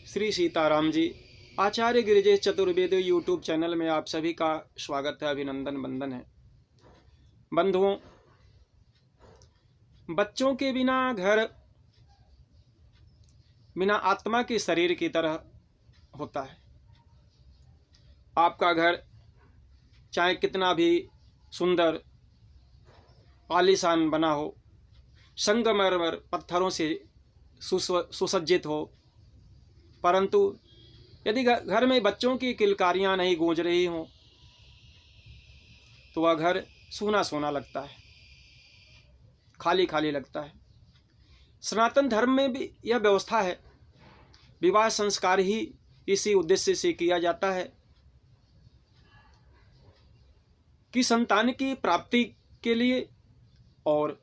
श्री सीताराम जी। आचार्य गिरिजेश चतुर्वेद YouTube channel में आप सभी का स्वागत है, अभिनंदन वंदन है। बंधुओं, बच्चों के बिना घर बिना आत्मा के शरीर की तरह होता है। आपका घर चाहे कितना भी सुंदर आलीशान बना हो, संगमरमर पत्थरों से सुसज्जित हो, परंतु यदि घर में बच्चों की किलकारियां नहीं गूंज रही हों तो वह घर सूना सूना लगता है, खाली खाली लगता है। सनातन धर्म में भी यह व्यवस्था है। विवाह संस्कार ही इसी उद्देश्य से किया जाता है कि संतान की प्राप्ति के लिए और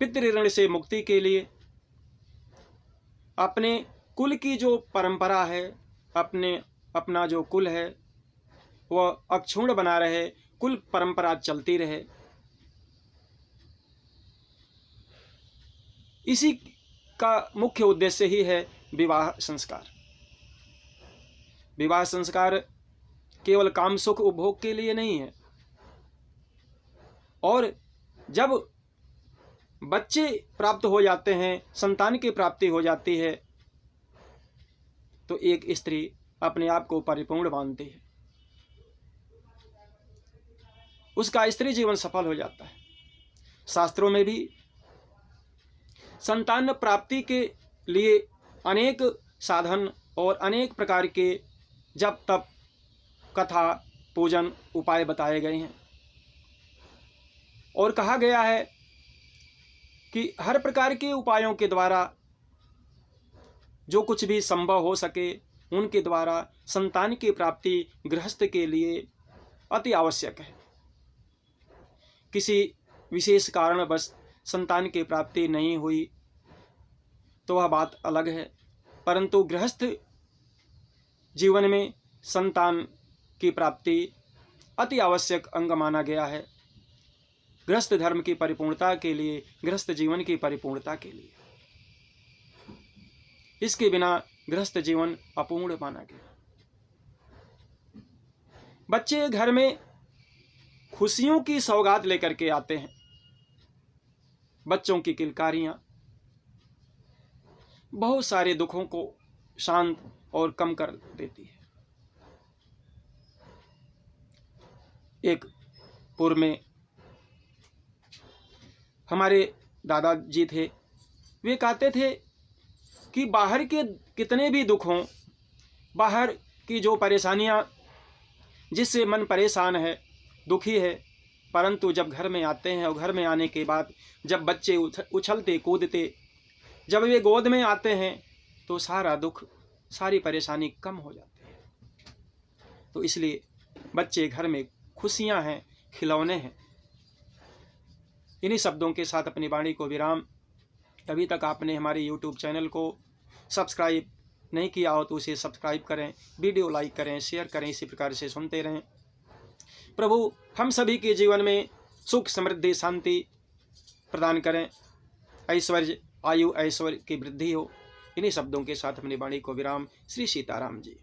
पितृऋण से मुक्ति के लिए अपने कुल की जो परंपरा है, अपना जो कुल है वह अक्षुण्ण बना रहे, कुल परंपरा चलती रहे। इसी का मुख्य उद्देश्य ही है विवाह संस्कार। विवाह संस्कार केवल काम सुख उपभोग के लिए नहीं है, और जब बच्चे प्राप्त हो जाते हैं, संतान की प्राप्ति हो जाती है, तो एक स्त्री अपने आप को परिपूर्ण मानती है, उसका स्त्री जीवन सफल हो जाता है। शास्त्रों में भी संतान प्राप्ति के लिए अनेक साधन और अनेक प्रकार के जप तप कथा पूजन उपाय बताए गए हैं, और कहा गया है कि हर प्रकार के उपायों के द्वारा जो कुछ भी संभव हो सके उनके द्वारा संतान की प्राप्ति गृहस्थ के लिए अति आवश्यक है। किसी विशेष कारणवश संतान की प्राप्ति नहीं हुई तो वह बात अलग है, परंतु गृहस्थ जीवन में संतान की प्राप्ति अति आवश्यक अंग माना गया है। गृहस्थ धर्म की परिपूर्णता के लिए, गृहस्थ जीवन की परिपूर्णता के लिए, इसके बिना गृहस्थ जीवन अपूर्ण माना गया। बच्चे घर में खुशियों की सौगात लेकर के आते हैं। बच्चों की किलकारियां बहुत सारे दुखों को शांत और कम कर देती है। एक पूर्व में हमारे दादाजी थे, वे कहते थे कि बाहर के कितने भी दुख हों, बाहर की जो परेशानियां जिससे मन परेशान है, दुखी है, परंतु जब घर में आते हैं और घर में आने के बाद जब बच्चे उछलते कूदते, जब वे गोद में आते हैं तो सारा दुख, सारी परेशानी कम हो जाती है। तो इसलिए बच्चे घर में खुशियां हैं, खिलौने हैं। इन्हीं शब्दों के साथ अपनी वाणी को विराम। अभी तक आपने हमारे YouTube चैनल को सब्सक्राइब नहीं किया हो तो उसे सब्सक्राइब करें, वीडियो लाइक करें, शेयर करें, इसी प्रकार से सुनते रहें। प्रभु हम सभी के जीवन में सुख समृद्धि शांति प्रदान करें, ऐश्वर्य आयु ऐश्वर्य की वृद्धि हो। इन्हीं शब्दों के साथ अपनी वाणी को विराम। श्री सीताराम जी।